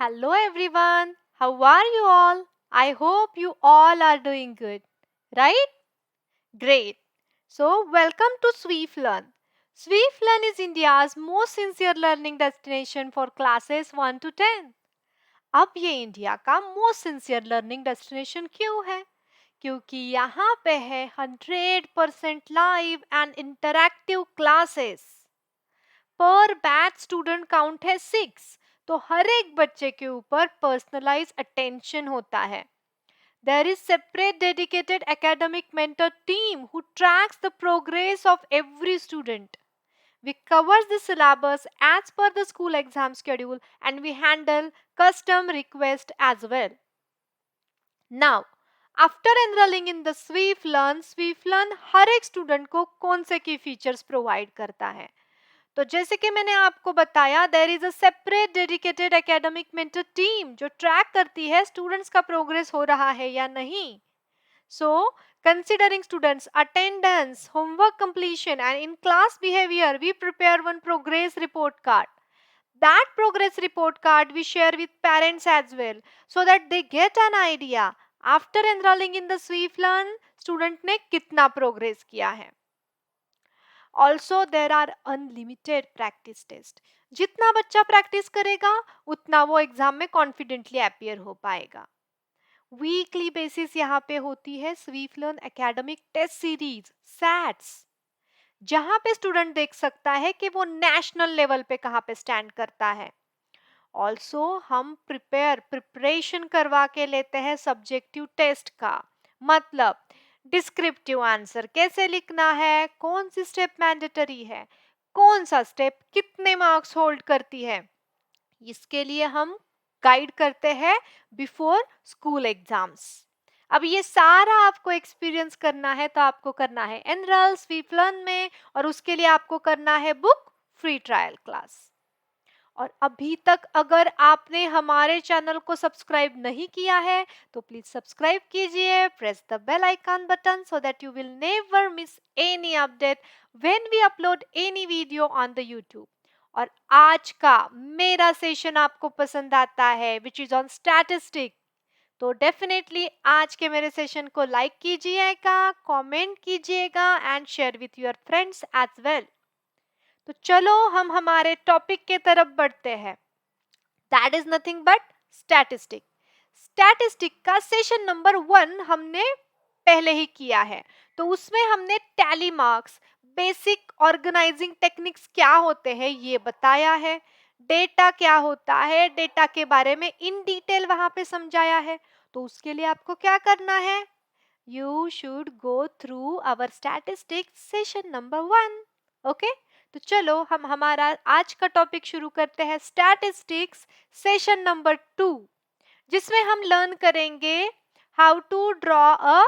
Hello everyone. How are you all? I hope you all are doing good. Right? Great. So, welcome to Sweef Learn. Sweef Learn is India's most sincere learning destination for classes 1 to 10. अब ये India का most sincere learning destination क्यों है? क्योंकि यहाँ पे है 100% live and interactive classes. पर बैच स्टूडेंट काउंट है 6, तो हर एक बच्चे के ऊपर पर्सनलाइज अटेंशन होता है। There is separate dedicated academic mentor team who tracks the progress of every student. We cover the syllabus as per the school exam schedule and we handle custom requests as well. Now, after enrolling in the Sweef Learn हर एक student को कौन से की features provide करता है? तो जैसे कि मैंने आपको बताया, there is a separate dedicated academic mentor team जो ट्रैक करती है स्टूडेंट्स का प्रोग्रेस हो रहा है या नहीं। So considering students attendance, homework completion and in class behaviour, we prepare one progress report card. That progress report card we share with parents as well, so that they get an idea after enrolling in the Sweef Learn student ने कितना progress किया है. Also there are unlimited practice test. जितना बच्चा practice करेगा उतना वो exam में कॉन्फिडेंटली अपियर हो पाएगा. वीकली बेसिस यहाँ पे होती है Swift Learn Academic Test Series SATS, जहाँ पे स्टूडेंट देख सकता है कि वो नेशनल लेवल पे कहाँ पे स्टैंड करता है. ऑल्सो हम प्रिपरेशन करवा के लेते हैं सब्जेक्टिव टेस्ट का. मतलब डिस्क्रिप्टिव आंसर कैसे लिखना है, कौन सी स्टेप मैंडेटरी है, कौन सा स्टेप कितने मार्क्स होल्ड करती है, इसके लिए हम गाइड करते हैं बिफोर स्कूल एग्जाम्स. अब ये सारा आपको एक्सपीरियंस करना है तो आपको करना है एनरोल स्वीफ लर्न में, और उसके लिए आपको करना है बुक फ्री ट्रायल क्लास. और अभी तक अगर आपने हमारे चैनल को सब्सक्राइब नहीं किया है तो प्लीज सब्सक्राइब कीजिए, press the bell icon button so that you will never miss any update when we upload any video on the YouTube. और आज का मेरा सेशन आपको पसंद आता है विच इज ऑन स्टैटिस्टिक, तो डेफिनेटली आज के मेरे सेशन को लाइक कीजिएगा, कमेंट कीजिएगा and share with your friends as well. तो चलो हम हमारे टॉपिक के तरफ बढ़ते हैं. That is nothing but statistic. Statistic का सेशन नंबर 1 हमने पहले ही किया है, तो उसमें हमने tally marks, basic organising techniques क्या होते हैं ये बताया है, डेटा क्या होता है, डेटा के बारे में इन डिटेल वहां पे समझाया है. तो उसके लिए आपको क्या करना है, you should go through our statistic session number 1. Okay, तो चलो हम हमारा आज का टॉपिक शुरू करते हैं स्टैटिस्टिक्स सेशन नंबर 2, जिसमें हम लर्न करेंगे how to draw a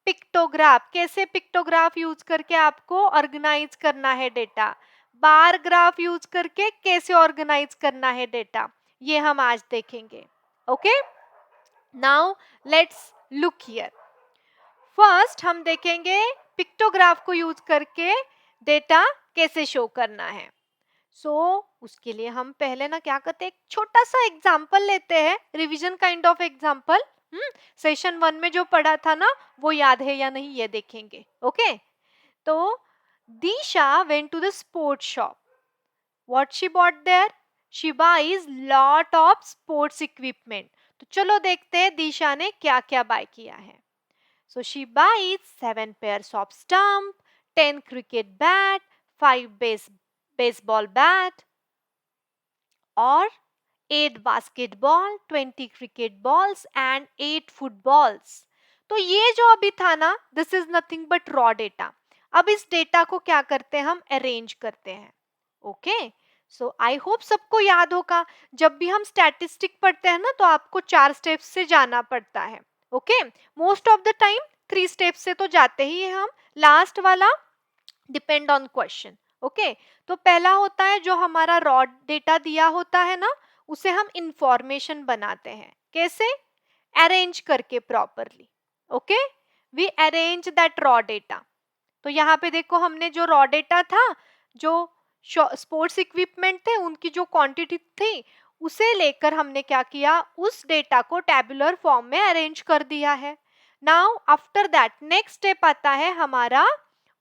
pictograph. कैसे पिक्टोग्राफ यूज करके आपको ऑर्गेनाइज करना है डेटा, बार ग्राफ यूज करके कैसे ऑर्गेनाइज करना है डेटा, ये हम आज देखेंगे. Okay, now let's look here. First हम देखेंगे पिक्टोग्राफ को यूज करके डेटा कैसे शो करना है. उसके लिए हम पहले ना क्या करते हैं, एक छोटा सा एग्जाम्पल लेते हैं, revision kind of example. Session 1 में जो पढ़ा था ना वो याद है या नहीं ये देखेंगे. ओके, तो Disha went to the sports shop. What she bought there, she buys lot of sports equipment. तो चलो देखते हैं दीशा ने क्या क्या बाय किया है. So she buys 7 pairs of stump, 10 cricket bat, 5 baseball bat, or 8 basketball, 20 cricket balls and 8 footballs. तो ये जो अभी था ना, this is nothing but raw data. अब इस डेटा को क्या करते हैं, हम अरेंज करते हैं. ओके, सो आई होप सबको याद होगा, जब भी हम स्टैटिस्टिक पढ़ते हैं ना तो आपको 4 स्टेप्स से जाना पड़ता है. Okay, most of the time 3 steps से तो जाते ही है हम, लास्ट वाला डिपेंड ऑन क्वेश्चन. ओके, तो पहला होता है जो हमारा रॉ डेटा दिया होता है ना, उसे हम इंफॉर्मेशन बनाते हैं. कैसे, अरेंज करके properly. Okay, we arrange that raw data. तो यहाँ पे देखो हमने जो रॉ डेटा था, जो स्पोर्ट्स इक्विपमेंट थे उनकी जो क्वांटिटी थी उसे लेकर हमने क्या किया, उस डेटा को टेबुलर फॉर्म में अरेंज कर दिया है। Now after that next step आता है हमारा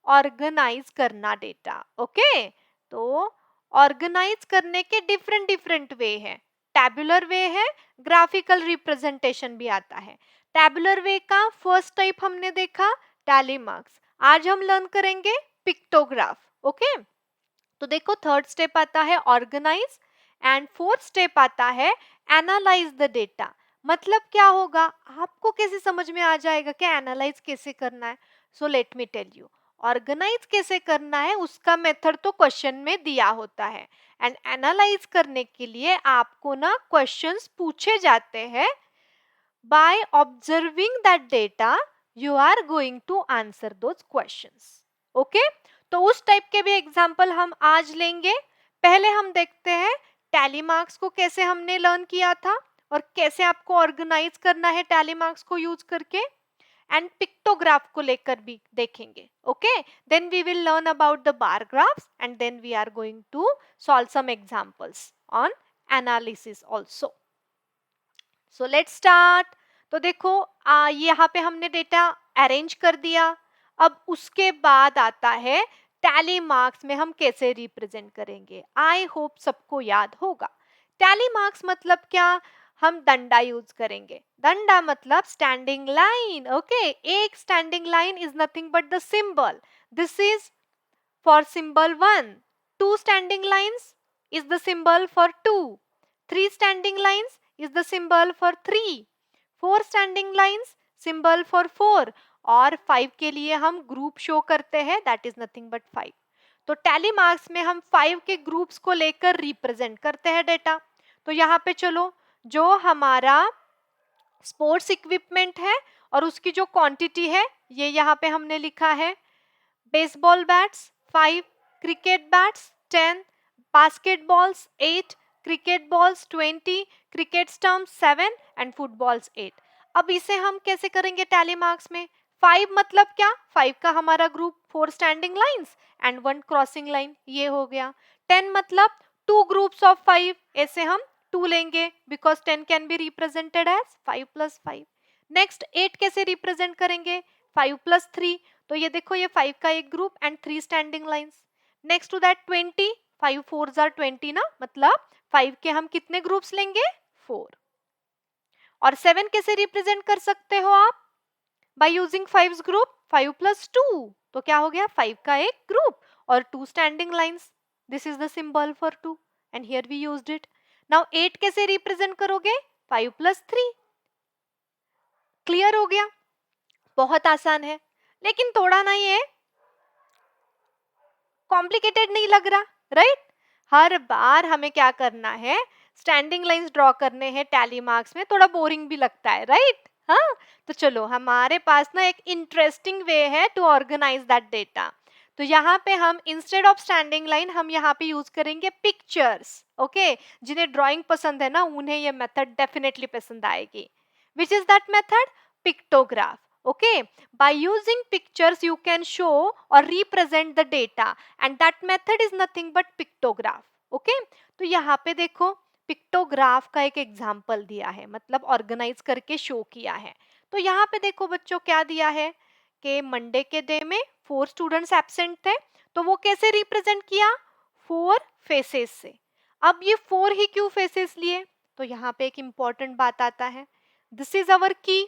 ऑर्गेनाइज करना डेटा। ओके, तो ऑर्गेनाइज करने के डिफरेंट डिफरेंट वे हैं। टेबुलर वे है, ग्राफिकल रिप्रेजेंटेशन भी आता है। टेबुलर वे का फर्स्ट टाइप हमने देखा टैली मार्क्स। आज हम लर्न करेंगे पिक्टोग्राफ। ओके, तो देखो थर्ड स्टेप आता है ऑर्गेनाइज एंड फोर्थ स्टेप आता है एनालाइज द डेटा। मतलब क्या होगा, आपको कैसे समझ में आ जाएगा कि एनालाइज कैसे करना है। So let me tell you, organise कैसे करना है उसका मेथड तो क्वेश्चन में दिया होता है, एंड एनालाइज करने के लिए आपको ना क्वेश्चंस पूछे जाते हैं। By observing that data you are going to answer those questions. Okay, तो उस टाइप के भी एग्जाम्पल हम आज लेंगे। पहले हम देखते हैं टैली मार्क्स को कैसे हमने लर्न किया था और कैसे आपको ऑर्गेनाइज करना है टैली मार्क्स को यूज करके, एंड पिक्टोग्राफ को लेकर भी देखेंगे। Okay, then we will learn about the bar graphs and then we are going to solve some examples on analysis also. So let's start. तो देखो यहाँ पे हमने डेटा अरेंज कर दिया। अब उसके बाद आता है टैली मार्क्स में हम कैसे रिप्रेजेंट करेंगे। आई होप सबको याद होगा टैली मार्क्स मतलब क्या, हम डंडा यूज करेंगे। डंडा मतलब स्टैंडिंग लाइन। ओके, एक standing line is nothing but the symbol. This is for symbol 1. 2 standing lines is the symbol for 2. 3 standing lines is the symbol for 3. 4 standing lines symbol for 4. और 5 के लिए हम group show करते हैं, that is nothing but 5। तो tally marks में हम 5 के ग्रुप्स को लेकर रिप्रेजेंट करते हैं डेटा। तो यहाँ पे चलो, जो हमारा स्पोर्ट्स इक्विपमेंट है और उसकी जो क्वांटिटी है ये यहाँ पे हमने लिखा है। Baseball bats 5, cricket bats 10, basketballs 8, cricket balls 20, cricket stumps 7 and footballs 8। अब इसे हम कैसे करेंगे टैली मार्क्स में। 5 मतलब क्या, 5 का हमारा group 4 standing lines and 1 crossing line, ये हो गया। 10 मतलब 2 ग्रुप्स ऑफ 5, ऐसे हम 2 लेंगे because 10 can be represented as 5 + 5। Next 8 कैसे रिप्रेजेंट करेंगे, 5 + 3। तो ये देखो, ये 5 का एक group and 3 standing lines. Next to that 20, 5 4s are 20 ना, मतलब 5 के हम कितने ग्रुप्स लेंगे, 4। और 7 कैसे रिप्रेजेंट कर सकते हो आप, बाय यूजिंग 5's ग्रुप, 5 + 2। तो क्या हो गया, 5 का एक ग्रुप और 2 standing lines. This is the symbol for 2 and here we used it. Now 8 कैसे रिप्रेजेंट करोगे, 5 + 3। क्लियर हो गया, बहुत आसान है। लेकिन थोड़ा ना ये कॉम्प्लिकेटेड नहीं लग रहा, राइट। हर बार हमें क्या करना है, स्टैंडिंग लाइंस ड्रॉ करने हैं टैली मार्क्स में, थोड़ा बोरिंग भी लगता है, राइट। हाँ, तो चलो हमारे पास ना एक इंटरेस्टिंग वे है टू ऑर्गेनाइज दैट डेटा। तो यहाँ पे हम इंस्टेड ऑफ स्टैंडिंग लाइन हम यहाँ पे यूज करेंगे पिक्चर्स। ओके, जिन्हें ड्राइंग पसंद है ना उन्हें ये मेथड डेफिनेटली पसंद आएगी। Which is that method, pictograph. Okay, by using pictures you can show or represent the data and that method is nothing but pictograph. Okay, तो यहाँ पे देखो पिक्टोग्राफ का एक एग्जाम्पल दिया है, मतलब ऑर्गेनाइज करके शो किया है। तो यहाँ पे देखो बच्चों क्या दिया है कि मंडे के डे में 4 स्टूडेंट्स एब्सेंट थे, तो वो कैसे रिप्रेजेंट किया, 4 फेसेस से। अब ये 4 ही क्यों फेसेस लिए, तो यहाँ पे एक इंपॉर्टेंट बात आता है, दिस इज अवर की।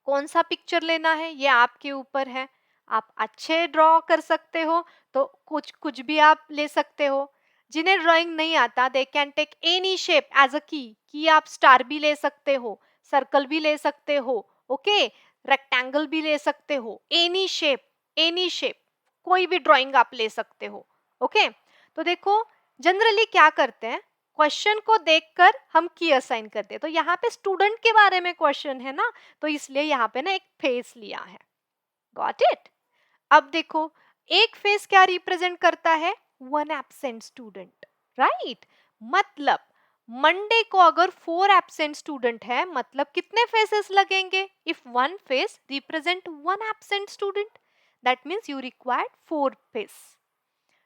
कौन सा पिक्चर लेना है ये आपके ऊपर है, आप अच्छे ड्रॉ कर सकते हो तो कुछ कुछ भी आप ले सकते हो। जिन्हें ड्राइंग नहीं आता they can take any shape as a की आप स्टार भी ले सकते हो, सर्कल भी ले सकते हो, ओके, रेक्टेंगल भी ले सकते हो, एनी शेप, एनी शेप, कोई भी ड्राइंग आप ले सकते हो। ओके, तो देखो जनरली क्या करते हैं, क्वेश्चन को देखकर हम की असाइन करते हैं। तो यहाँ पे स्टूडेंट के बारे में क्वेश्चन है ना, तो इसलिए यहाँ पे ना एक फेस लिया है। Got it. अब देखो एक फेस क्या रिप्रेजेंट करता है, 1 एब्सेंट स्टूडेंट, राइट। मतलब मंडे को अगर 4 एब्सेंट स्टूडेंट है, मतलब कितने फेसेस लगेंगे, if 1 face represent 1 absent student, that means you required 4 face.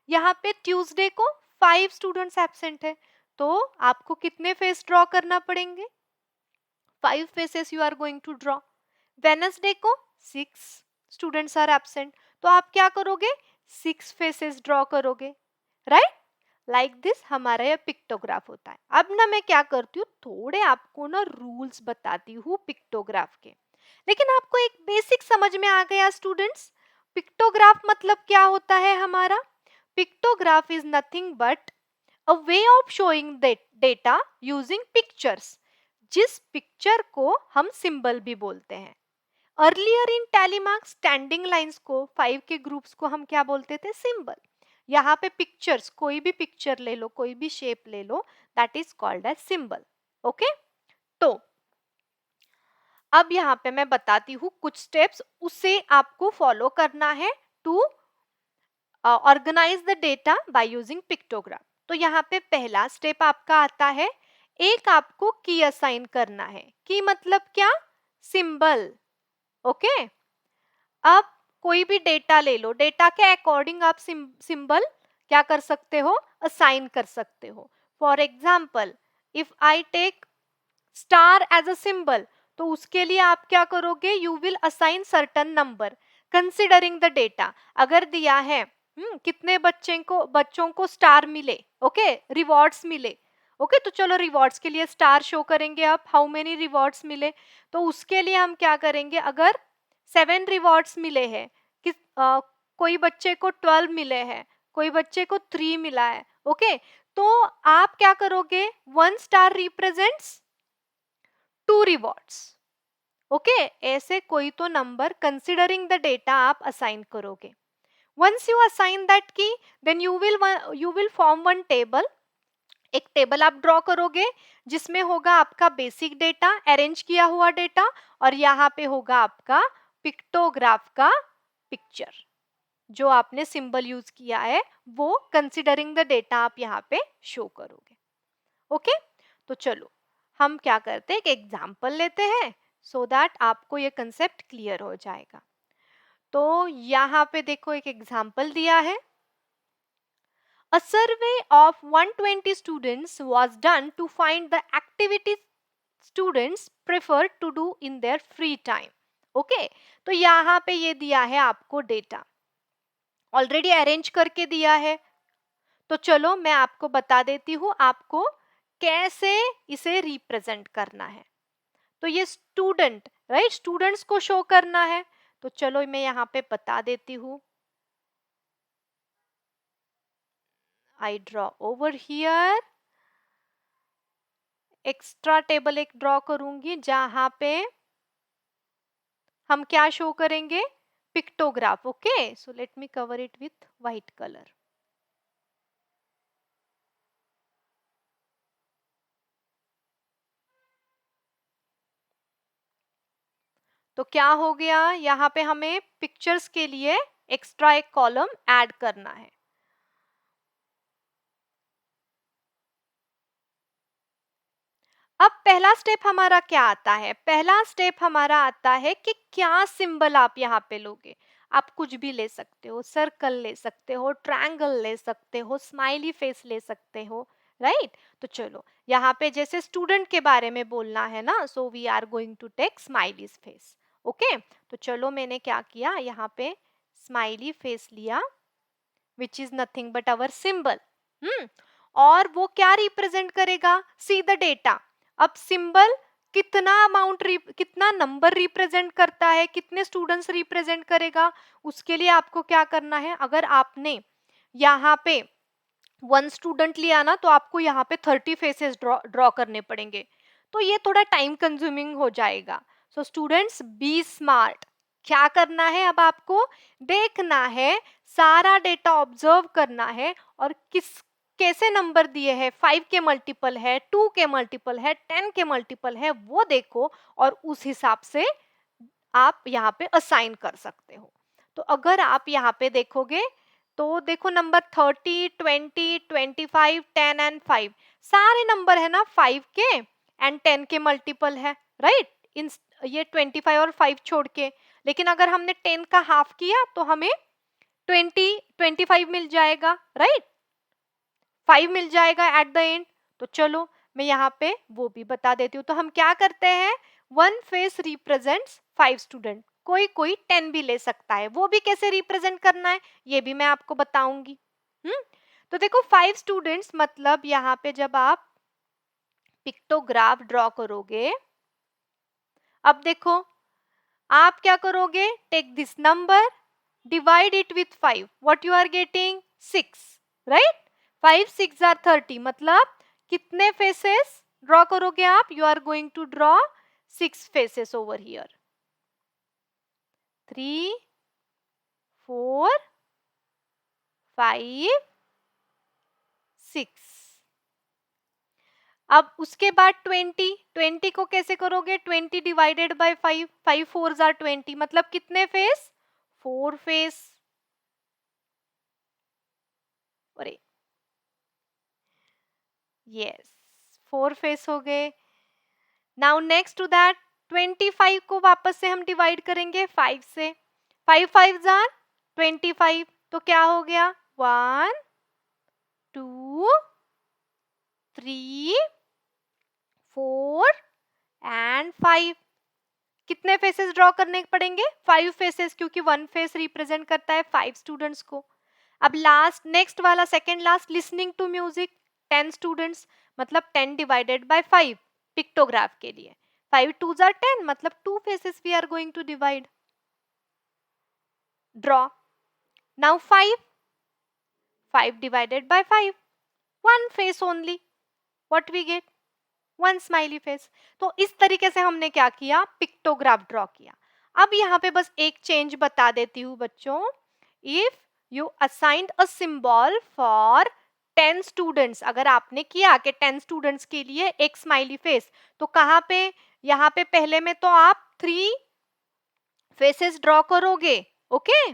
यहाँ पे ट्यूसडे को 5 स्टूडेंट्स एब्सेंट है, तो आपको कितने फेस ड्रॉ करना पड़ेंगे? 5 faces you are going to draw. Wednesday को 6 स्टूडेंट्स आर एब्सेंट, तो आप क्या करोगे? 6 फेसेस ड्रॉ करोगे, राइट? लाइक दिस हमारा यह पिक्टोग्राफ होता है। अब ना मैं क्या करती हूँ, थोड़े आपको ना रूल्स बताती हूँ पिक्टोग्राफ के, लेकिन आपको एक बेसिक समझ में आ गया स्टूडेंट्स? पिक्टोग्राफ मतलब क्या होता है हमारा? Pictograph is nothing but a way of showing data using pictures, जिस पिक्चर को हम सिंबल भी बोलते हैं। अर्लियर इन टैलीमार्क स्टैंडिंग लाइंस को 5 के ग्रुप्स को हम क्या बोलते थे? सिंबल। यहाँ पे पिक्चर्स, कोई भी पिक्चर ले लो, कोई भी शेप ले लो, that is called as symbol. Okay, तो अब यहाँ पे मैं बताती हूँ कुछ स्टेप्स, उसे आपको फॉलो करना है to organise the data by using pictograph. तो यहाँ पे पहला स्टेप आपका आता है, एक आपको की असाइन करना है। की मतलब क्या? सिंबल। ओके, अब कोई भी डेटा ले लो, डेटा के अकॉर्डिंग आप सिंबल क्या कर सकते हो? असाइन कर सकते हो। For example, if I take star as a symbol, तो उसके लिए आप क्या करोगे? You will assign certain number considering the data. अगर दिया है कितने बच्चों को स्टार मिले, ओके, रिवॉर्ड्स मिले, ओके, तो चलो रिवॉर्ड्स के लिए स्टार शो करेंगे। आप हाउ मेनी रिवॉर्ड्स मिले, तो उसके लिए हम क्या करेंगे? अगर 7 रिवॉर्ड्स मिले हैं, कोई बच्चे को 12 मिले हैं, कोई बच्चे को 3 मिला है, ओके, तो आप क्या करोगे? 1 स्टार रिप्रेजेंट्स 2 रिवॉर्ड्स। ओके, ऐसे कोई तो नंबर कंसिडरिंग द डेटा आप असाइन करोगे। Once you assign that key, then you will form one table. एक टेबल आप ड्रॉ करोगे जिसमें होगा आपका बेसिक डेटा, अरेंज किया हुआ डेटा, और यहाँ पे होगा आपका पिक्टोग्राफ का पिक्चर। जो आपने सिंबल यूज किया है वो कंसिडरिंग द डेटा आप यहाँ पे शो करोगे। ओके, तो चलो हम क्या करते हैं, एक एग्जाम्पल लेते हैं सो दैट आपको ये कंसेप्ट क्लियर हो जाएगा। तो यहाँ पे देखो एक एग्जाम्पल दिया है। A survey of 120 students was done to find the activities students prefer to do in their free time. Okay, तो यहाँ पे ये दिया है आपको डेटा, ऑलरेडी अरेंज करके दिया है। तो चलो मैं आपको बता देती हूँ आपको कैसे इसे रिप्रेजेंट करना है। तो ये स्टूडेंट, राइट, स्टूडेंट्स को शो करना है। तो चलो मैं यहाँ पे बता देती हूँ। I draw over here, extra table एक ड्रॉ करूंगी जहां पे हम क्या शो करेंगे? Pictograph. Okay, so let me cover it with white colour. तो क्या हो गया, यहाँ पे हमें पिक्चर्स के लिए एक्स्ट्रा एक कॉलम ऐड करना है। अब पहला स्टेप हमारा क्या आता है? पहला स्टेप हमारा आता है कि क्या सिंबल आप यहाँ पे लोगे। आप कुछ भी ले सकते हो, सर्कल ले सकते हो, ट्रायंगल ले सकते हो, स्माइली फेस ले सकते हो, राइट? तो चलो यहाँ पे जैसे स्टूडेंट के बारे में बोलना है ना, so we are going to take smiley face. Okay, तो चलो मैंने क्या किया, यहाँ पे स्माइली फेस लिया, which is nothing but our symbol. और वो क्या रिप्रेजेंट करेगा? See the data. अब सिंबल कितना नंबर रिप्रेजेंट करता है, कितने स्टूडेंट्स रिप्रेजेंट करेगा, उसके लिए आपको क्या करना है? अगर आपने यहाँ पे 1 स्टूडेंट लिया ना, तो आपको यहाँ पे 30 फेसेस ड्रॉ करने पड़ेंगे, तो ये थोड़ा टाइम कंज्यूमिंग हो जाएगा। So students be smart. क्या करना है? अब आपको देखना है, सारा डेटा ऑब्जर्व करना है, और कैसे नंबर दिए हैं, 5 के मल्टीपल है, 2 के मल्टीपल है, 10 के मल्टीपल है, वो देखो, और उस हिसाब से आप यहाँ पे असाइन कर सकते हो। तो अगर आप यहाँ पे देखोगे तो देखो नंबर 30, 20, 25, 10 एंड 5 सारे नंबर है ना 5 के एंड 10 के मल्टीपल है, राइट? इन ये 25 और 5 छोड़ के, लेकिन अगर हमने 10 का हाफ किया तो हमें 25 मिल जाएगा, राइट? 5 मिल जाएगा एट द एंड। तो चलो मैं यहाँ पे वो भी बता देती हूँ। तो हम क्या करते हैं, वन फेस रिप्रेजेंट्स 5 स्टूडेंट, कोई कोई 10 भी ले सकता है, वो भी कैसे रिप्रेजेंट करना है ये भी मैं आपको बताऊंगी। तो देखो 5 स्टूडेंट्स मतलब यहाँ पे जब आप पिक्टोग्राफ ड्रॉ करोगे, अब देखो आप क्या करोगे, take this number, divide it with 5, what you are getting 6, right. 5 6 are 30, मतलब कितने फेसेस ड्रॉ करोगे आप, you are going to draw 6 faces over here, 3 4 5 6। अब उसके बाद 20 को कैसे करोगे, 20 डिवाइडेड बाय 5, 5 4 आर 20, मतलब कितने फेस, 4 फेस। अरे यस 4 फेस हो गए। नाउ नेक्स्ट टू दैट 25 को वापस से हम डिवाइड करेंगे 5 से, 5 5 आर 25, तो क्या हो गया 1 2 3 4 एंड 5। कितने फेसेस ड्रॉ करने पड़ेंगे, 5 फेसेस, क्योंकि 1 फेस रिप्रेजेंट करता है 5 स्टूडेंट्स को। अब लास्ट नेक्स्ट वाला second last, listening to music 10 students, मतलब 10 डिवाइडेड बाय 5 पिक्टोग्राफ के लिए, 5 2 आर 10, मतलब 2 faces we are going to divide, draw. Now 5 divided by 5, one face only, what we get, one smiley face. तो इस तरीके से हमने क्या किया, पिक्टोग्राफ ड्रॉ किया। अब यहाँ पे बस एक चेंज बता देती हूँ बच्चों, if you assigned a symbol for 10 students, अगर आपने किया कि 10 स्टूडेंट्स के लिए एक स्माइली फेस, तो कहाँ पे, यहाँ पे पहले में तो आप 3 फेसेस ड्रॉ करोगे, ओके,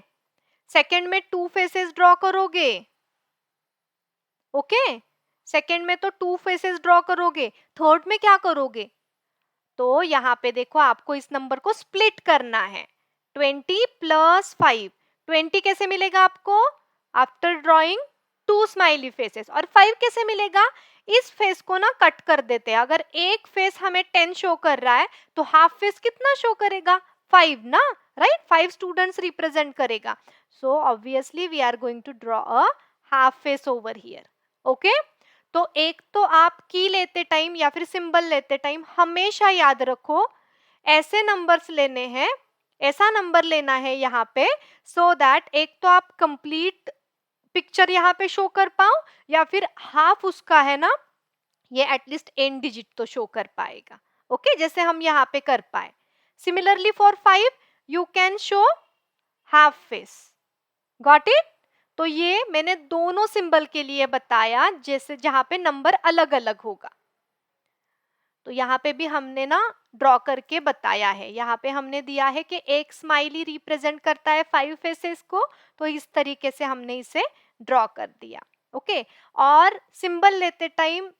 सेकेंड में 2 फेसेस ड्रॉ करोगे, ओके, सेकेंड में तो 2 फेसेस ड्रॉ करोगे, थर्ड में क्या करोगे, तो यहाँ पे देखो आपको इस नंबर को स्प्लिट करना है, 20 प्लस 5, 20 कैसे मिलेगा आपको, आफ्टर ड्रॉइंग 2 स्माइली फेसेस, और 5 कैसे मिलेगा, इस फेस को ना कट कर देते हैं, अगर एक फेस हमें 10 शो कर रहा है तो हाफ फेस कितना शो करेगा, 5 ना, राइट, 5 स्टूडेंट्स रिप्रेजेंट करेगा, so obviously we are going to draw a half face over here, okay. तो एक तो आप की लेते टाइम या फिर सिंबल लेते टाइम हमेशा याद रखो, ऐसे नंबर्स लेने हैं, ऐसा नंबर लेना है यहाँ पे, सो दैट एक तो आप कंप्लीट पिक्चर यहाँ पे शो कर पाओ, या फिर हाफ उसका है ना, ये एटलीस्ट एंड डिजिट तो शो कर पाएगा, ओके, जैसे हम यहाँ पे कर पाए। Similarly for 5 you can show half face, got it. तो ये मैंने दोनों सिंबल के लिए बताया, जैसे जहां पे नंबर अलग अलग होगा, तो यहाँ पे भी हमने ना ड्रॉ करके बताया है, यहाँ पे हमने दिया है कि एक स्माइली रिप्रेजेंट करता है 5 फेसेस को, तो इस तरीके से हमने इसे ड्रॉ कर दिया, ओके। और सिंबल लेते टाइम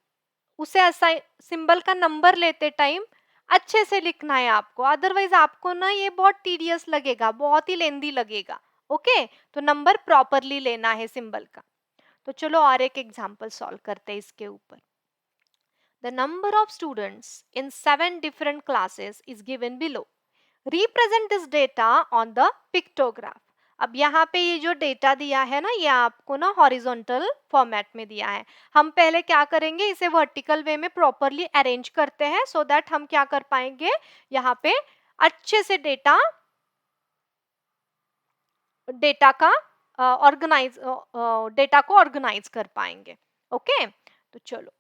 उसे असाइन, सिंबल का नंबर लेते टाइम अच्छे से लिखना है आपको, अदरवाइज आपको ना ये बहुत टीडियस लगेगा, बहुत ही लेंदी लगेगा, ओके। तो नंबर प्रॉपरली लेना है सिंबल का। तो चलो और एक एग्जांपल सॉल्व करते हैं इसके ऊपर। The number of students in 7 different classes is given below. Represent this data on the pictograph. अब यहाँ पे ये जो डेटा दिया है ना, ये आपको ना हॉरिजॉन्टल फॉर्मेट में दिया है। हम पहले क्या करेंगे, इसे वर्टिकल वे में प्रॉपरली अरेंज करते हैं, सो दैट हम क्या कर पाएंगे, यहाँ पे अच्छे से डेटा का ऑर्गेनाइज डेटा को ऑर्गेनाइज कर पाएंगे, ओके। तो चलो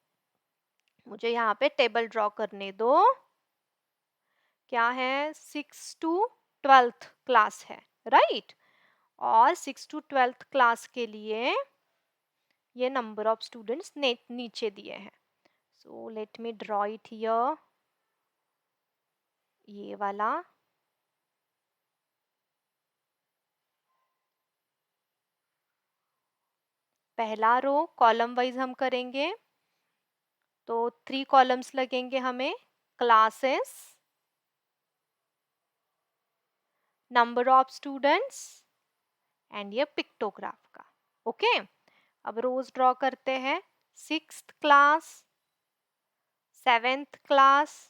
मुझे यहाँ पे टेबल ड्रॉ करने दो, क्या है 6 टू 12th क्लास है, राइट, और 6 टू 12th क्लास के लिए ये नंबर ऑफ स्टूडेंट्स नीचे दिए हैं, so let me draw it here, ये वाला, पहला रो कॉलम वाइज हम करेंगे, तो 3 कॉलम्स लगेंगे हमें, classes, number of students and ये पिक्टोग्राफ का, ओके। अब रोज ड्रॉ करते हैं, 6th class, 7th class,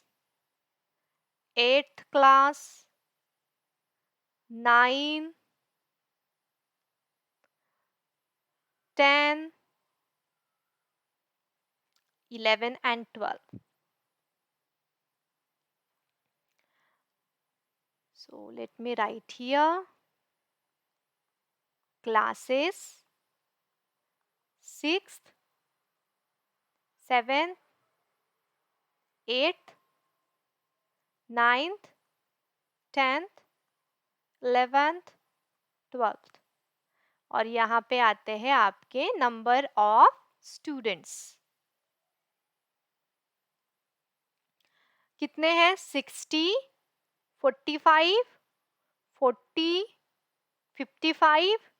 8th class, 9, 10, 11 and 12. So let me write here classes 6th, 7th, 8th, 9th, 10th, 11th, 12th। और यहाँ पे आते हैं आपके नंबर ऑफ स्टूडेंट्स। कितने हैं? 60, 45, 40, 55,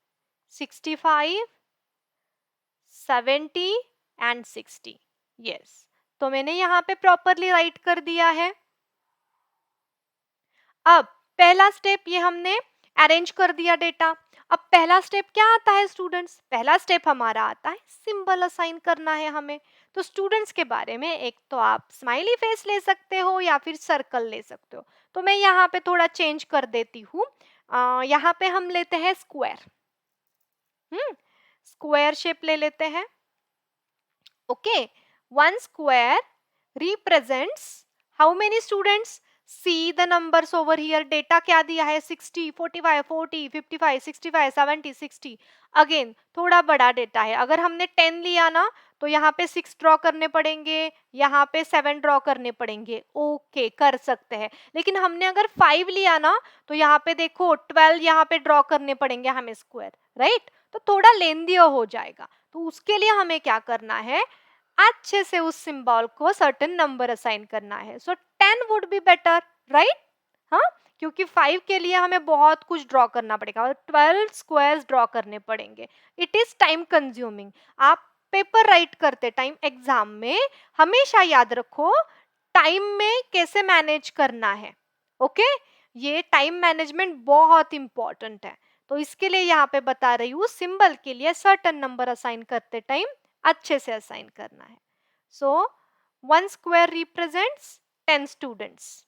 65, 70 एंड 60। यस, तो मैंने यहाँ पे प्रॉपरली राइट कर दिया है। अब पहला स्टेप ये हमने अरेंज कर दिया डेटा। अब पहला स्टेप क्या आता है स्टूडेंट्स? पहला स्टेप हमारा आता है सिंबल असाइन करना है हमें। तो स्टूडेंट्स के बारे में एक तो आप स्माइली फेस ले सकते हो या फिर सर्कल ले सकते हो। तो मैं यहाँ पे थोड़ा चेंज कर देती हूँ। यहाँ पे हम लेते हैं स्क्वायर। स्क्वायर शेप ले लेते हैं। Okay, one square represents how many students? See the numbers over here. Data क्या दिया है? 60, 45, 40, 55, 65, 70, 60। अगेन थोड़ा बड़ा डेटा है। अगर हमने 10 लिया ना तो यहाँ पे 6 ड्रॉ करने पड़ेंगे, यहाँ पे 7 ड्रॉ करने पड़ेंगे। ओके, कर सकते हैं। लेकिन हमने अगर 5 लिया ना तो यहाँ पे देखो 12 यहाँ पे ड्रॉ करने पड़ेंगे हमें स्क्वायर, राइट? तो थोड़ा लेंदी हो जाएगा। तो उसके लिए हमें क्या करना है? अच्छे से उस सिंबल को सर्टेन नंबर असाइन करना है। सो 10 वुड बी बेटर, राइट? हाँ, क्योंकि 5 के लिए हमें बहुत कुछ ड्रॉ करना पड़ेगा और 12 स्क्वायर्स ड्रॉ करने पड़ेंगे। It is time consuming. आप पेपर राइट करते टाइम एग्जाम में हमेशा याद रखो टाइम में कैसे मैनेज करना है। ओके, ये टाइम मैनेजमेंट बहुत इंपॉर्टेंट है। तो इसके लिए यहाँ पे बता रही हूँ सिंबल के लिए सर्टेन नंबर असाइन करते टाइम अच्छे से असाइन करना है। सो 1 स्क्वायर रिप्रेजेंट्स 10 स्टूडेंट्स।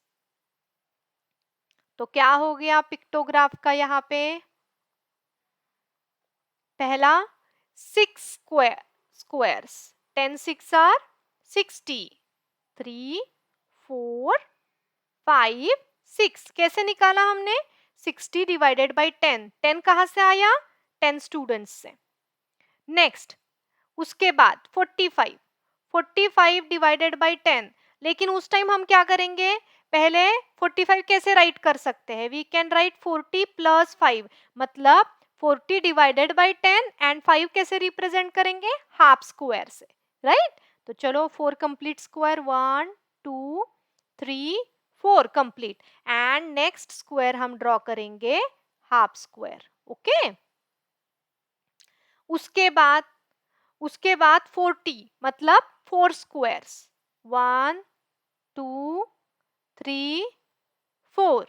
तो क्या हो गया पिक्टोग्राफ का यहाँ पे? पहला 6 स्क्वायर्स, 10 6 आर 60, 3 4 5 6। कैसे निकाला हमने? 60 डिवाइडेड बाई 10। 10 कहाँ से आया? 10 स्टूडेंट्स से। नेक्स्ट उसके बाद 45 डिवाइडेड बाई 10। लेकिन उस टाइम हम क्या करेंगे? पहले 45 कैसे राइट कर सकते हैं? वी कैन राइट 40 प्लस 5, मतलब 40 डिवाइडेड बाई 10 एंड 5 कैसे रिप्रेजेंट करेंगे? हाफ स्क्वायर से, राइट? तो चलो 4 complete square, 1 2 3 4 complete. And next square हम ड्रॉ करेंगे हाफ स्क्वायर। ओके, उसके बाद 40 मतलब 4 स्क्वायर्स, 1 2 3 4।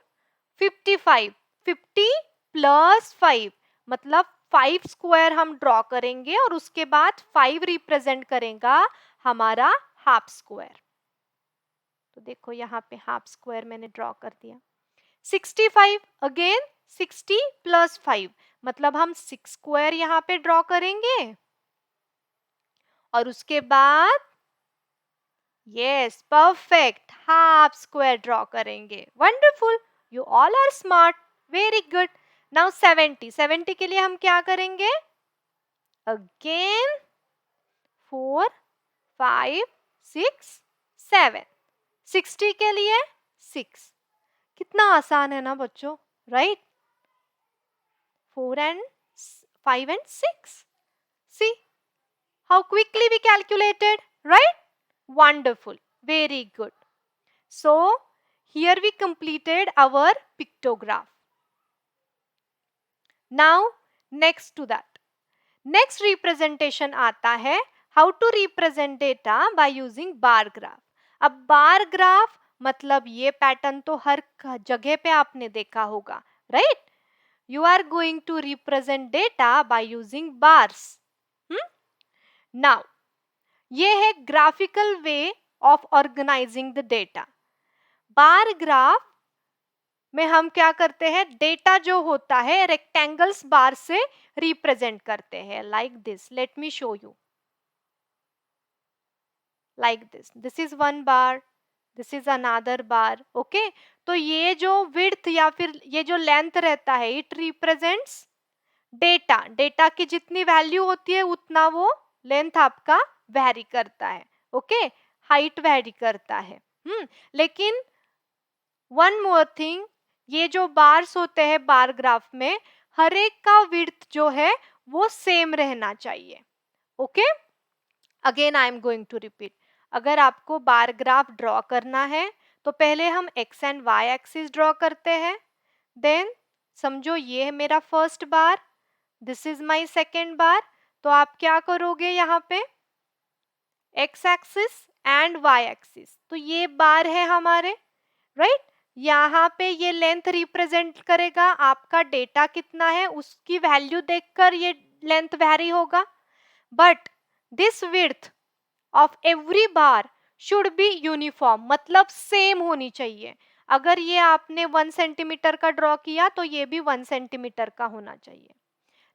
55 50 प्लस 5 मतलब 5 स्क्वायर हम ड्रॉ करेंगे और उसके बाद 5 रिप्रेजेंट करेगा हमारा हाफ स्क्वायर। तो देखो यहाँ पे हाफ स्क्वायर मैंने ड्रॉ कर दिया। 65 अगेन 60 प्लस 5 मतलब हम 6 स्क्वायर यहाँ पे ड्रॉ करेंगे और उसके बाद yes perfect half square draw करेंगे। Wonderful, you all are smart, very good. Now 70 के लिए हम क्या करेंगे? अगेन 4 5 6 7। 60 के लिए 6। कितना आसान है ना बच्चों, right? 4 and 5 and 6. See how quickly we calculated, right? Wonderful, very good. So here we completed our pictograph. Now next to that, next representation आता है how to represent data by using bar graph. अब bar graph मतलब ये pattern तो हर जगह पे आपने देखा होगा, right? You are going to represent data by using bars. Now ये है graphical way of organizing the data. Bar graph में हम क्या करते हैं, डेटा जो होता है रेक्टेंगल्स बार से रिप्रेजेंट करते हैं, like this. Let me show you. Like this is one bar, this is another bar. Okay, तो ये जो विड्थ या फिर ये जो लेंथ रहता है, इट रिप्रेजेंट्स डेटा. डेटा की जितनी वैल्यू होती है उतना वो लेंथ आपका वेरी करता है. ओके, हाइट वेरी करता है. लेकिन वन मोर थिंग, ये जो बार्स होते हैं बार ग्राफ में, हर एक का विड्थ जो है वो सेम रहना चाहिए. Okay, again I am going to repeat. अगर आपको बार ग्राफ ड्रॉ करना है तो पहले हम X and Y axis draw करते हैं. देन समझो ये है मेरा first bar, this is my second bar. तो आप क्या करोगे यहाँ पे, X axis and Y axis. तो ये बार है हमारे, राइट. यहाँ पे ये लेंथ रिप्रेजेंट करेगा आपका डेटा कितना है, उसकी वैल्यू देखकर ये लेंथ वेरी होगा. But this width of every bar should be uniform, मतलब सेम होनी चाहिए. अगर ये आपने 1 सेंटीमीटर का ड्रॉ किया तो ये भी 1 सेंटीमीटर का होना चाहिए.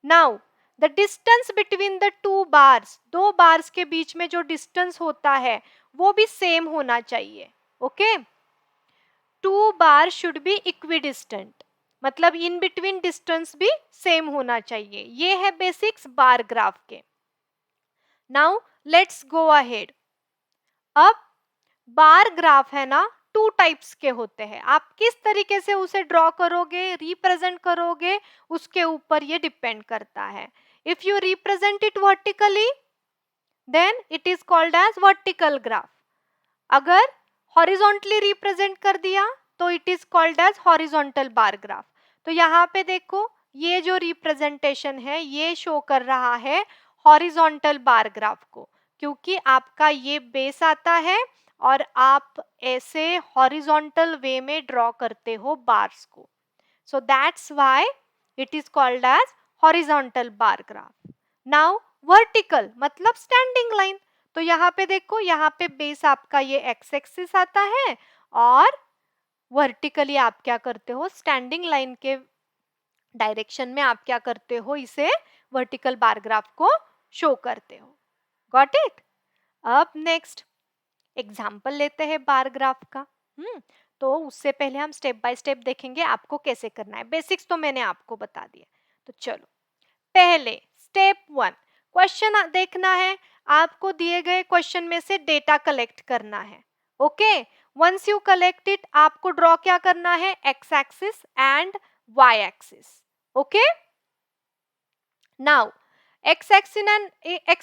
Now the distance between the two bars, दो बार्स के बीच में जो डिस्टेंस होता है वो भी सेम होना चाहिए. Okay, two bar should be equidistant, मतलब इन बिटवीन डिस्टेंस भी सेम होना चाहिए. ये है बेसिक्स बार ग्राफ के. Now let's go ahead. अब बार ग्राफ है ना, टू टाइप्स के होते हैं. आप किस तरीके से उसे ड्रॉ करोगे, रिप्रेजेंट करोगे, उसके ऊपर ये डिपेंड करता है. If you represent it vertically then it is called as vertical graph. अगर हॉरिजॉन्टली रिप्रेजेंट कर दिया तो it is called as horizontal bar graph. तो यहाँ पे देखो, ये जो रिप्रेजेंटेशन है ये शो कर रहा है हॉरिजॉन्टल बार ग्राफ को, क्योंकि आपका ये बेस आता है और आप ऐसे हॉरिजॉन्टल वे में ड्रॉ करते हो बार्स को. So that's why it is called as horizontal bar graph. Now vertical मतलब स्टैंडिंग लाइन. तो यहाँ पे देखो, यहाँ पे बेस आपका ये एक्स एक्सिस आता है और वर्टिकली आप क्या करते हो, स्टैंडिंग लाइन के डायरेक्शन में आप क्या करते हो, इसे वर्टिकल बार ग्राफ को शो करते हो. Got it. अब नेक्स्ट एग्जाम्पल लेते हैं बार ग्राफ का. तो उससे पहले हम स्टेप बाय स्टेप देखेंगे आपको कैसे करना है. बेसिक्स तो मैंने आपको बता दिया. तो चलो, पहले स्टेप 1, क्वेश्चन देखना है. आपको दिए गए क्वेश्चन में से डेटा कलेक्ट करना है. Okay, once you collect it, आपको ड्रॉ क्या करना है, X axis and Y axis. Okay, now X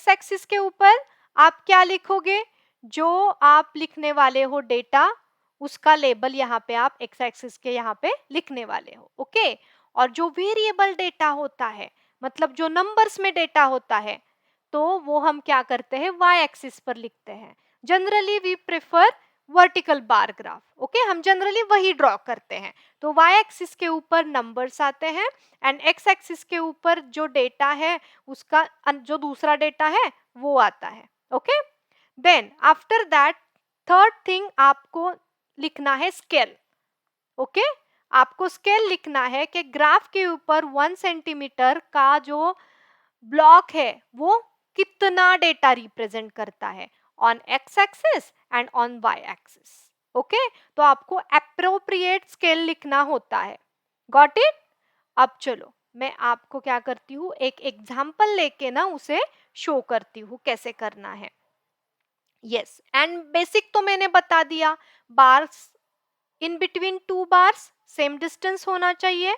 axis के ऊपर आप क्या लिखोगे, जो आप लिखने वाले हो डेटा उसका लेबल यहाँ पे आप एक्स एक्सिस के यहाँ पे लिखने वाले हो. ओके, और जो वेरिएबल डेटा होता है, मतलब जो नंबर्स में डेटा होता है, तो वो हम क्या करते हैं, वाई एक्सिस पर लिखते हैं. Generally we prefer vertical bar graph. Okay, हम जनरली वही ड्रॉ करते हैं. तो वाई एक्सिस के ऊपर नंबर्स आते हैं एंड एक्स एक्सिस के ऊपर जो डेटा है उसका जो दूसरा डेटा है वो आता है. Okay, then after that third thing आपको लिखना है स्केल. ओके, आपको स्केल लिखना है कि ग्राफ के ऊपर 1 सेंटीमीटर का जो ब्लॉक है वो कितना डेटा रिप्रेजेंट करता है on X axis and on Y axis. Okay, तो आपको एप्रोप्रिएट स्केल लिखना होता है. Got it. अब चलो मैं आपको क्या करती हूँ, एक एग्जाम्पल लेके ना उसे शो करती हूँ कैसे करना है. यस, एंड बेसिक तो मैंने बता दिया. Bars in between two bars same distance होना चाहिए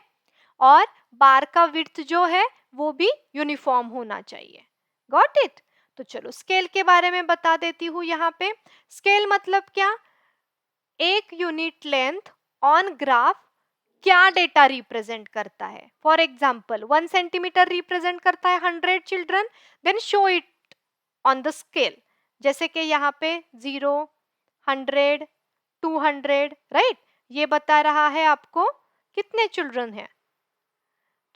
और बार का विड्थ जो है वो भी यूनिफॉर्म होना चाहिए. Got it. तो चलो स्केल के बारे में बता देती हूँ. यहाँ पे स्केल मतलब क्या, एक यूनिट लेंथ ऑन ग्राफ क्या डेटा रिप्रेजेंट करता है. फॉर एग्जाम्पल 1 सेंटीमीटर रिप्रेजेंट करता है 100 children, then show it on the scale. जैसे कि यहाँ पे 0, 100, 200, राइट. ये बता रहा है आपको कितने चिल्ड्रन हैं.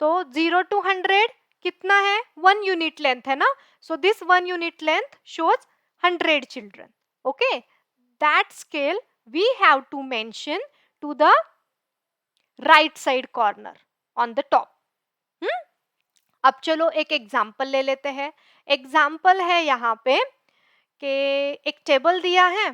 तो 0 to 100 कितना है, 1 यूनिट लेंथ है ना. So this 1 unit length shows 100 children. Okay, that scale we have to mention to the right side corner on the top. अब चलो एक एग्जाम्पल ले लेते हैं. एग्जाम्पल है यहाँ पे कि एक टेबल दिया है,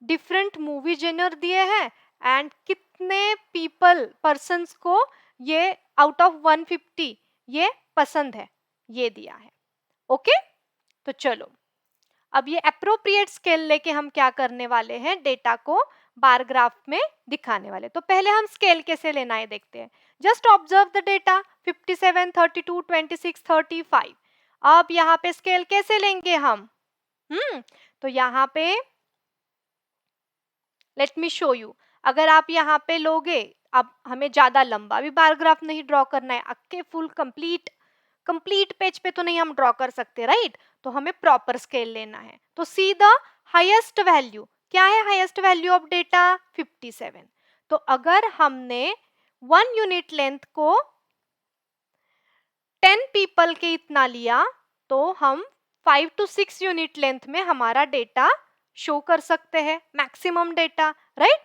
डिफरेंट मूवी जेनर दिए हैं एंड कितने पर्सन्स को ये आउट ऑफ 150 ये पसंद है, ये दिया है. ओके तो चलो अब ये अप्रोप्रिएट स्केल लेके हम क्या करने वाले हैं, डेटा को बार ग्राफ में दिखाने वाले. तो पहले हम स्केल कैसे लेना है देखते हैं. Just observe the data 57, 32, 26, 35. अब यहाँ पे स्केल कैसे लेंगे हम? तो यहाँ पे लेट मी शो यू. अगर आप यहाँ पे लोगे, अब हमें ज्यादा लंबा भी बार ग्राफ नहीं ड्रॉ करना है, अक्के फुल कंप्लीट पेज पे तो नहीं हम ड्रॉ कर सकते, राइट? तो हमें प्रॉपर स्केल लेना है. तो सी द हाईएस्ट वैल्यू. क्या है हाईएस्ट वैल्यू ऑफ डेटा? 57. तो अगर हमने 1 यूनिट लेंथ को 10 पीपल के इतना लिया तो हम 5 to 6 यूनिट लेंथ में हमारा डेटा शो कर सकते हैं, maximum data, right?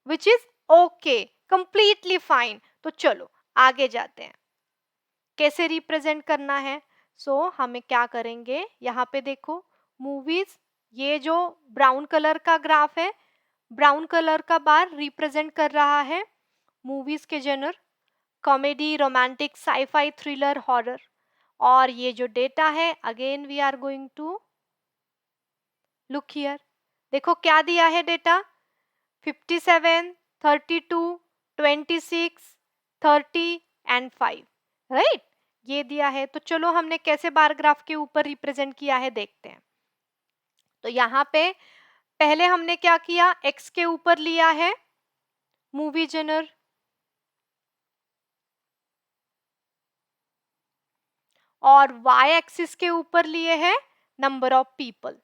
Which is okay, completely fine. तो चलो आगे जाते हैं, कैसे रिप्रेजेंट करना है. हमें क्या करेंगे, यहाँ पे देखो मूवीज, ये जो ब्राउन कलर का ग्राफ है, ब्राउन कलर का बार रिप्रेजेंट कर रहा है मूवीज के genre, comedy, romantic, sci-fi, thriller, horror. और ये जो डेटा है, again we are going to look here. देखो क्या दिया है डेटा, 57, 32, 26, 30 एंड 5, राइट? ये दिया है. तो चलो हमने कैसे बार ग्राफ के ऊपर रिप्रेजेंट किया है देखते हैं. तो यहाँ पे पहले हमने क्या किया, एक्स के ऊपर लिया है मूवी जेनर, और वाई एक्सिस के ऊपर लिए है number of people.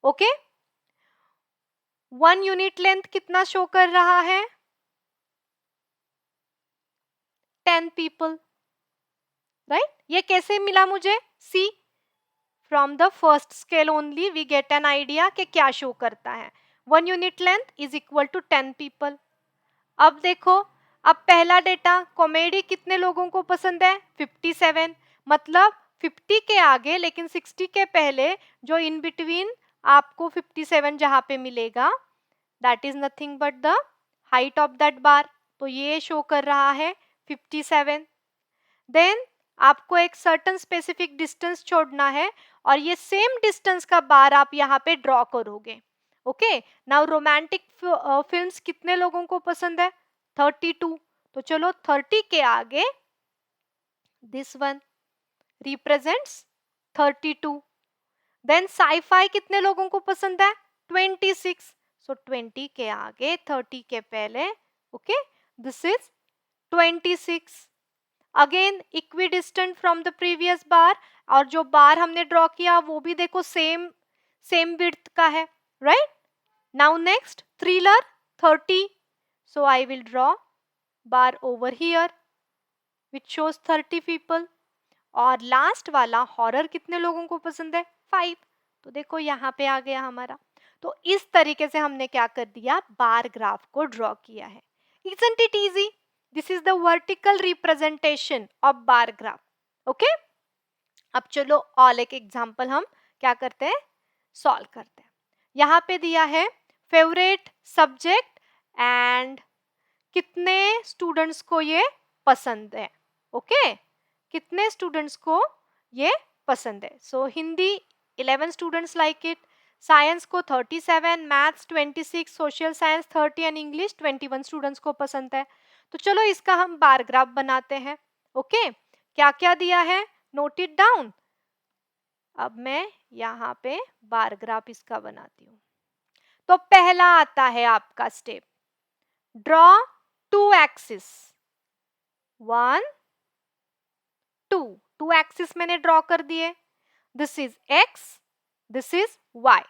Okay 1 unit length कितना शो कर रहा है? 10 पीपल, राइट? ये कैसे मिला मुझे? See, from the first scale only we get an idea कि क्या शो करता है. 1 unit length is equal to 10 people. अब देखो, अब पहला डेटा कॉमेडी कितने लोगों को पसंद है? 57. मतलब 50 के आगे लेकिन 60 के पहले जो इन बिटवीन आपको 57 जहां पे मिलेगा, that is nothing but the height of that bar. तो ये शो कर रहा है 57. देन आपको एक सर्टन स्पेसिफिक डिस्टेंस छोड़ना है और ये सेम डिस्टेंस का बार आप यहाँ पे ड्रॉ करोगे. ओके नाउ रोमांटिक फिल्म्स कितने लोगों को पसंद है? 32. तो चलो 30 के आगे this one represents 32. Then sci-fi कितने लोगों को पसंद है? 26. सो 20 के आगे 30 के पहले, okay this is 26. Again equidistant from the previous bar, और जो बार हमने ड्रॉ किया वो भी देखो सेम विड्थ का है, right? Now next thriller 30. So I will draw bar over here which shows 30 people. और लास्ट वाला हॉरर कितने लोगों को पसंद है? 5. तो देखो यहाँ पे आ गया हमारा. तो इस तरीके से हमने क्या कर दिया, बार ग्राफ को ड्रॉ किया है. Isn't it easy? This is the vertical representation of bar graph. Okay? अब चलो और एक एग्जाम्पल हम क्या करते हैं, सॉल्व करते हैं. यहाँ पे दिया है फेवरेट सब्जेक्ट एंड कितने स्टूडेंट्स को ये पसंद है. ओके कितने स्टूडेंट्स को ये पसंद है. So Hindi 11 students like it, science को 37, maths 26, social science 30 and English 21 students को पसंद है. तो चलो इसका हम बार ग्राफ बनाते हैं. ओके क्या क्या दिया है, नोट इट डाउन. अब मैं यहाँ पे बार ग्राफ इसका बनाती हूँ. तो पहला आता है आपका स्टेप, ड्रॉ 2 एक्सिस. 1 2 एक्सिस मैंने ड्रॉ कर दिए. This is X, this is Y.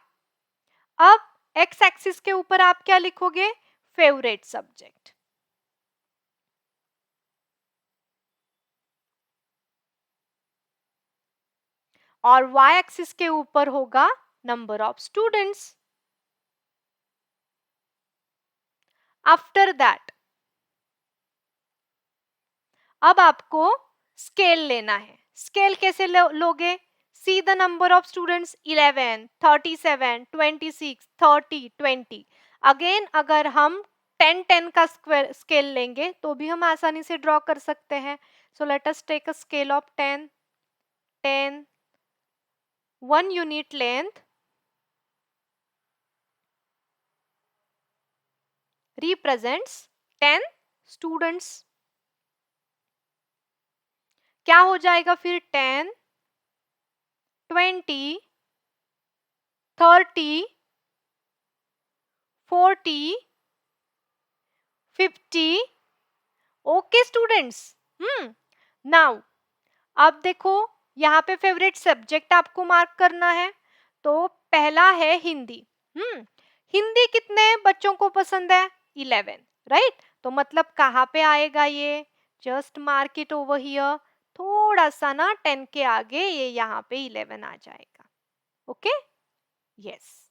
अब एक्स एक्सिस के ऊपर आप क्या लिखोगे, फेवरेट सब्जेक्ट. और वाई एक्सिस के ऊपर होगा number of students. After that, अब आपको स्केल लेना है. स्केल कैसे लोगे? See the number of students 11, 37, 26, 30, 20. Again अगर हम 10 का स्केल लेंगे तो भी हम आसानी से ड्रॉ कर सकते हैं. So let us take a scale of 10. 10, 1 unit length represents 10 students. क्या हो जाएगा फिर? 10, 20, 30, 40, 50. Okay students. नाउ अब देखो, यहाँ पे फेवरेट सब्जेक्ट आपको मार्क करना है. तो पहला है हिंदी. हिंदी कितने बच्चों को पसंद है? 11, राइट. तो मतलब कहाँ पे आएगा ये? Just mark it over here. थोड़ा सा ना 10 के आगे ये यहाँ पे 11 आ जाएगा. Okay, yes.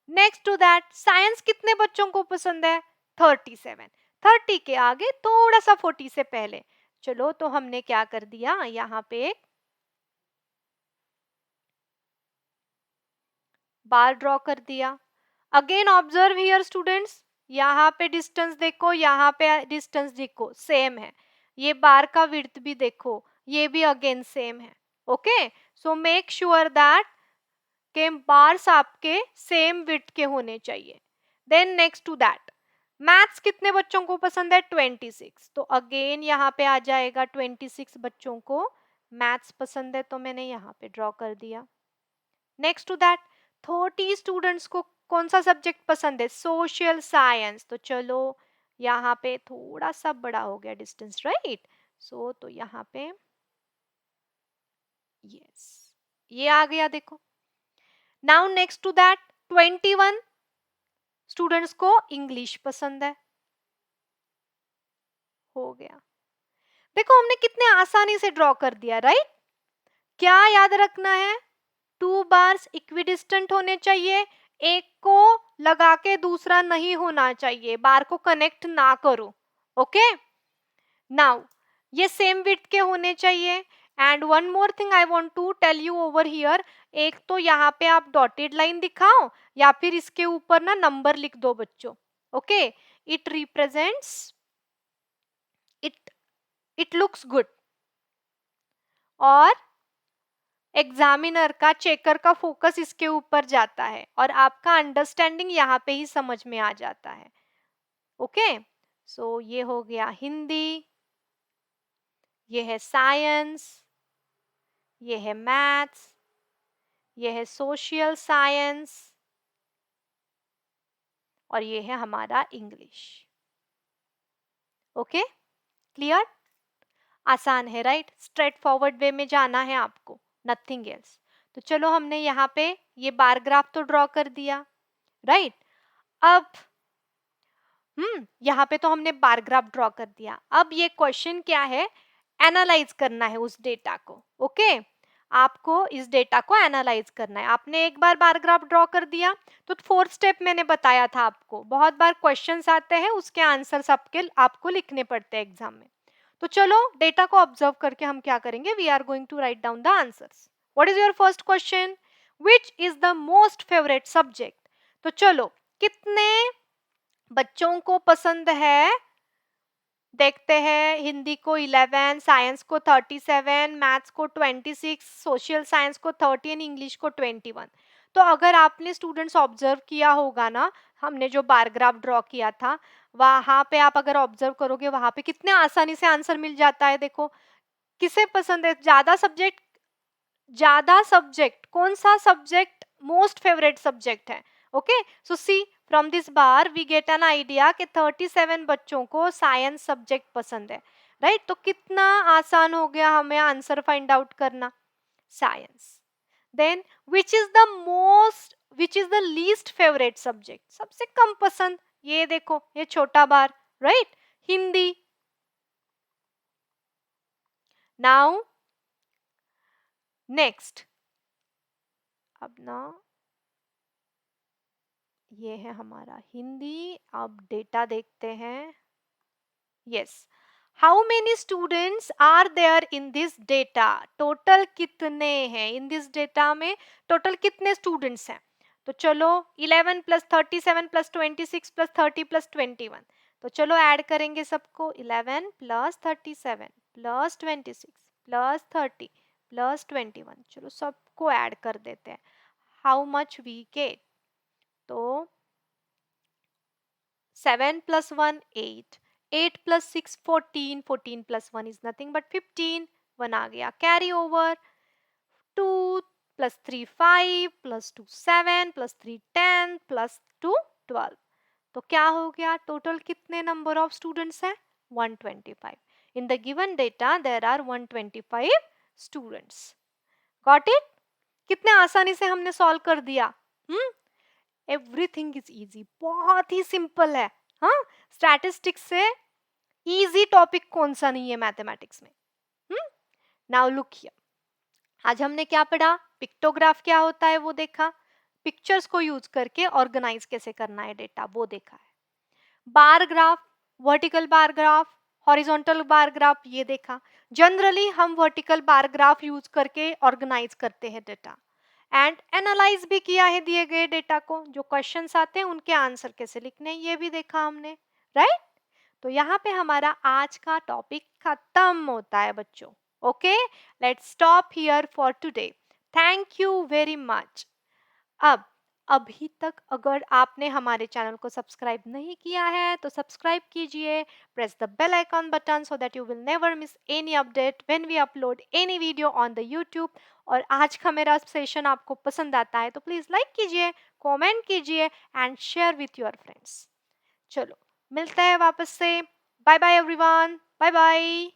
Next to that, science कितने बच्चों को पसंद है? 37. 30 के आगे थोड़ा सा 40 से पहले. चलो, तो हमने क्या कर दिया, यहाँ पे एक बार ड्रॉ कर दिया. अगेन ऑब्जर्व हियर स्टूडेंट्स, यहाँ पे डिस्टेंस देखो, यहाँ पे डिस्टेंस देखो, सेम है. ये बार का विड्थ भी देखो, ये भी अगेन सेम है. Okay, so make sure that के बार्स आपके सेम विड्थ के होने चाहिए. Then next to that, maths कितने बच्चों को पसंद है? 26. तो अगेन यहाँ पे आ जाएगा 26 बच्चों को मैथ्स पसंद है, तो मैंने यहाँ पे ड्रॉ कर दिया. नेक्स्ट टू दैट, 30 स्टूडेंट्स को कौन सा सब्जेक्ट पसंद है? Social science. तो चलो, यहाँ पे थोड़ा सा बड़ा हो गया डिस्टेंस, राइट. सो तो यहाँ पे यस, ये आ गया देखो. Now next to that, 21 students को इंग्लिश पसंद है. हो गया. देखो, हमने कितने आसानी से ड्रॉ कर दिया, राइट. क्या याद रखना है? 2 बार्स इक्विडिस्टेंट होने चाहिए. एक को लगा के दूसरा नहीं होना चाहिए. बार को कनेक्ट ना करो. ओके, नाउ ये सेम विड्थ के होने चाहिए. And one more thing I want to tell you over here, एक तो यहाँ पे आप डॉटेड लाइन दिखाओ या फिर इसके ऊपर ना नंबर लिख दो बच्चों. Okay, it represents, it looks good. और एग्जामिनर का, चेकर का फोकस इसके ऊपर जाता है और आपका अंडरस्टैंडिंग यहाँ पे ही समझ में आ जाता है. ओके, सो ये हो गया हिंदी, ये है साइंस, ये है मैथ्स, ये है सोशल साइंस और ये है हमारा इंग्लिश. Okay, clear? आसान है, राइट. स्ट्रेट फॉरवर्ड वे में जाना है आपको, नथिंग एल्स. तो चलो, हमने यहाँ पे ये बार ग्राफ तो ड्रॉ कर दिया, राइट. अब यहाँ पे तो हमने बार ग्राफ ड्रॉ कर दिया. अब ये क्वेश्चन क्या है? एनालाइज करना है उस डेटा को. ओके, आपको इस डेटा को एनालाइज करना है. आपने एक बार बार ग्राफ ड्रॉ कर दिया तो 4th स्टेप मैंने बताया था आपको. बहुत बार क्वेश्चंस आते हैं, उसके आंसर्स आपको लिखने पड़ते हैं एग्जाम में. तो चलो, डेटा को ऑब्जर्व करके हम क्या करेंगे? We are going to write down the answers. What is your first question? Which is the most favourite subject? तो चलो, कितने बच्चों को पसंद है? देखते हैं. हिंदी को 11, साइंस को 37, मैथ्स को 26, सोशल साइंस को 30 और इंग्लिश को 21. तो अगर आपने स्टूडेंट्स ऑब्जर्व किया होगा ना, हमने जो बार ग्राफ ड्रॉ किया था, वहां पे आप अगर ऑब्जर्व करोगे, वहां पे कितने आसानी से आंसर मिल जाता है. देखो, किसे पसंद है ज्यादा सब्जेक्ट? ज्यादा सब्जेक्ट कौन सा सब्जेक्ट मोस्ट फेवरेट सब्जेक्ट है? Okay, so see from this bar we get an idea कि 37 बच्चों को साइंस सब्जेक्ट पसंद है, राइट. तो कितना आसान हो गया हमें आंसर फाइंड आउट करना. Science. Then which is the least favourite subject? सबसे कम पसंद, ये देखो, ये छोटा bar, right. Hindi. Now next, अब ना ये है हमारा हिंदी। अब डेटा देखते हैं। Yes, how many students are there in this data? Total कितने हैं इन दिस डेटा में? टोटल कितने स्टूडेंट्स हैं? तो चलो 11 प्लस 37 प्लस 26 प्लस 30 प्लस 21। तो चलो ऐड करेंगे सबको। 11 प्लस 37 प्लस 26 प्लस 30 प्लस 21। चलो सबको ऐड कर देते हैं। How much we get? तो 7 plus 1 8, 8 plus 6 14, 14 plus 1 is nothing but 15, 1 आ गया carry over. 2 plus 3 5 plus 2 7 plus 3 10 plus 2 12। तो क्या हो गया? टोटल कितने नंबर ऑफ स्टूडेंट्स हैं? 125। In the given data there are 125 students. Got it? कितने आसानी से हमने सॉल्व कर दिया। एवरीथिंग इज इजी, बहुत ही सिंपल है। हाँ, स्टैटिस्टिक्स से इजी टॉपिक कौन सा नहीं है मैथमेटिक्स में। नाउ लुक हियर, आज हमने क्या पढ़ा? पिक्टोग्राफ क्या होता है वो देखा, पिक्चर्स को यूज करके ऑर्गेनाइज कैसे करना है डेटा वो देखा है। Bar graph, vertical bar graph, horizontal bar graph ये देखा। जनरली हम वर्टिकल बार ग्राफ यूज करके ऑर्गेनाइज करते हैं डेटा, एंड एनालाइज भी किया है दिए गए डेटा को। जो क्वेश्चंस आते हैं उनके आंसर कैसे लिखने हैं ये भी देखा हमने, राइट? तो यहाँ पे हमारा आज का टॉपिक खत्म होता है बच्चों। Okay, let's stop here for today. Thank you very much. अब अभी तक अगर आपने हमारे चैनल को सब्सक्राइब नहीं किया है तो सब्सक्राइब कीजिए, press the bell icon button so that you will never miss any update when we upload any video on the YouTube. और आज का मेरा सेशन आपको पसंद आता है तो प्लीज़ लाइक कीजिए, कमेंट कीजिए and share with your friends. चलो मिलते हैं वापस से। Bye bye everyone, bye bye.